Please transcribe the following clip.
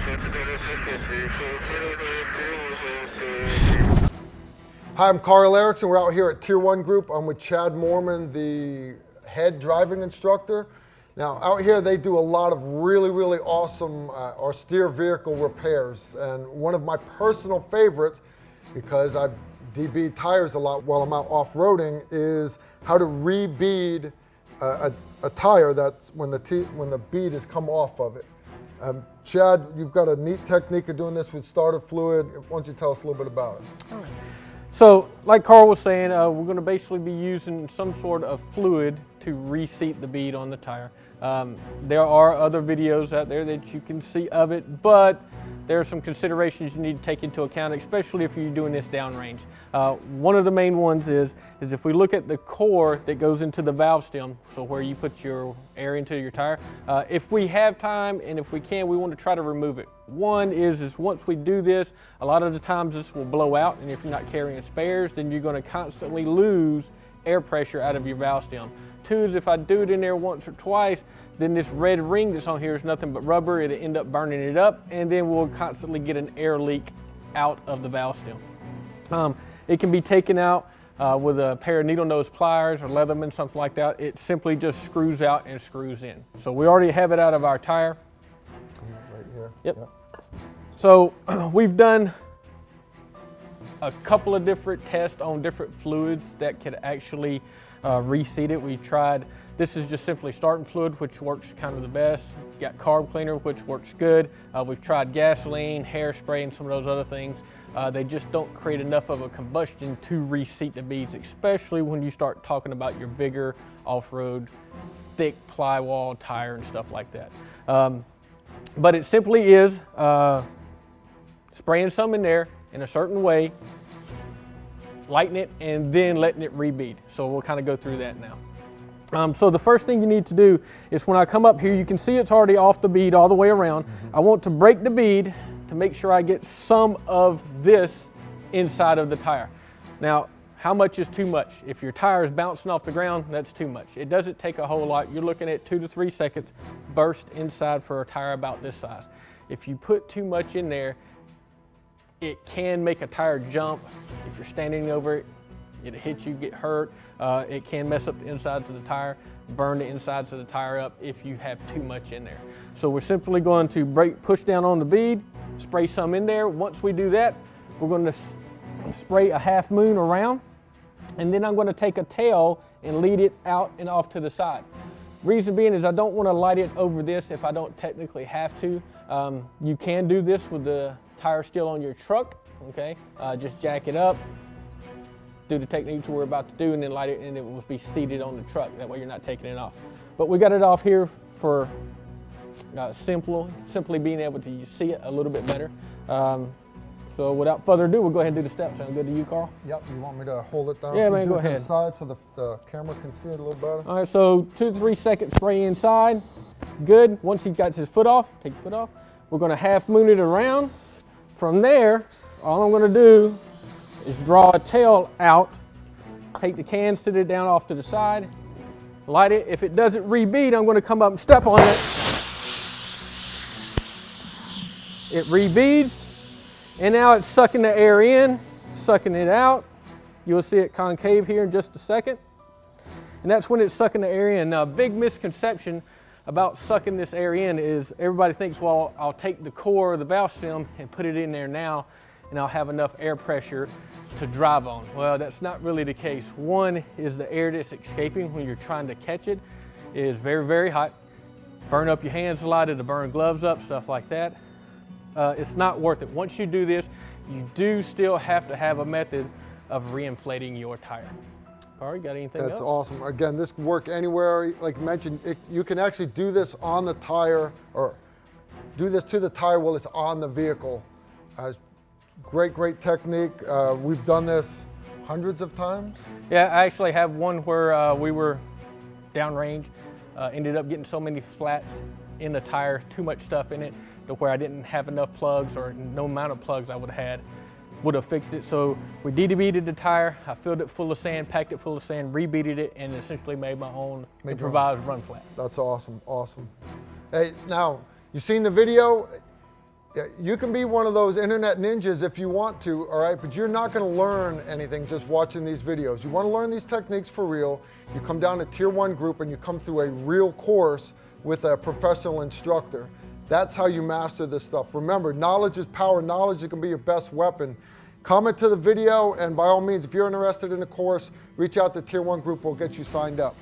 Hi, I'm Carl Erickson. We're out here at Tier 1 Group. I'm with Chad Morman, the head driving instructor. Now, out here they do a lot of really, really awesome austere vehicle repairs. And one of my personal favorites, because I DB tires a lot while I'm out off-roading, is how to re-bead a tire that's when the bead has come off of it. Chad, you've got a neat technique of doing this with starter fluid. Why don't you tell us a little bit about it? All right. So, like Carl was saying, we're going to basically be using some sort of fluid to reseat the bead on the tire. There are other videos out there that you can see of it, but there are some considerations you need to take into account, especially if you're doing this downrange. One of the main ones is if we look at the core that goes into the valve stem, so where you put your air into your tire, if we have time and if we can, we want to try to remove it. One is once we do this, a lot of the times this will blow out, and if you're not carrying spares, then you're going to constantly lose air pressure out of your valve stem. Two is if I do it in there once or twice, then this red ring that's on here is nothing but rubber. It'll end up burning it up, and then we'll constantly get an air leak out of the valve stem. It can be taken out with a pair of needle nose pliers or Leatherman, something like that. It simply just screws out and screws in. So we already have it out of our tire. Right here. Yep. So we've done a couple of different tests on different fluids that could actually reseat it. We tried, this is just simply starting fluid, which works kind of the best. Got carb cleaner, which works good. We've tried gasoline, hairspray, and some of those other things. They just don't create enough of a combustion to reseat the beads, especially when you start talking about your bigger off-road, thick plywall tire and stuff like that. But it simply is spraying some in there in a certain way, lighten it, and then letting it re-bead. So we'll kind of go through that now. So the first thing you need to do is when I come up here, you can see it's already off the bead all the way around. I want to break the bead to make sure I get some of this inside of the tire. Now, how much is too much? If your tire is bouncing off the ground, that's too much. It doesn't take a whole lot. You're looking at 2 to 3 seconds burst inside for a tire about this size. If you put too much in there, it can make a tire jump. If you're standing over it, it'll hit you, get hurt. It can mess up the insides of the tire, burn the insides of the tire up if you have too much in there. So we're simply going to push down on the bead, spray some in there. Once we do that, we're going to spray a half moon around, and then I'm going to take a tail and lead it out and off to the side. Reason being is I don't want to light it over this if I don't technically have to. You can do this with the tire still on your truck, okay? Just jack it up, do the techniques we're about to do, and then light it, and it will be seated on the truck. That way you're not taking it off. But we got it off here for simply being able to see it a little bit better. So without further ado, we'll go ahead and do the steps. Sound good to you, Carl? Yep, you want me to hold it down? Yeah, man, go ahead. Inside so the camera can see it a little better. All right, so 2 to 3 seconds spray inside. Good. Once he's got his foot off, take your foot off. We're gonna half moon it around. From there, all I'm gonna do is draw a tail out, take the can, sit it down off to the side, light it. If it doesn't re-bead, I'm gonna come up and step on it. It re-beads, and now it's sucking the air in, sucking it out. You'll see it concave here in just a second. And that's when it's sucking the air in. Now, a big misconception about sucking this air in is everybody thinks, well, I'll take the core of the valve stem and put it in there now, and I'll have enough air pressure to drive on. Well, that's not really the case. One is the air that's escaping when you're trying to catch it is very, very hot. Burn up your hands a lot, it'll burn gloves up, stuff like that. It's not worth it. Once you do this, you do still have to have a method of reinflating your tire. Carl, you got anything else? That's awesome. Again, this can work anywhere. Like you mentioned, you can actually do this on the tire or do this to the tire while it's on the vehicle. Great, great technique. We've done this hundreds of times. Yeah, I actually have one where we were downrange, ended up getting so many flats in the tire, too much stuff in it, to where I didn't have enough plugs or no amount of plugs I would have fixed it. So we DD-beaded the tire, I filled it full of sand, packed it full of sand, re-beaded it, and essentially made my own improvised run flat. That's awesome, awesome. Hey, now, you've seen the video. Yeah, you can be one of those internet ninjas if you want to, all right? But you're not gonna learn anything just watching these videos. You wanna learn these techniques for real, you come down to Tier 1 group and you come through a real course with a professional instructor. That's how you master this stuff. Remember, knowledge is power. Knowledge is gonna be your best weapon. Comment to the video, and by all means, if you're interested in the course, reach out to Tier 1 group, we'll get you signed up.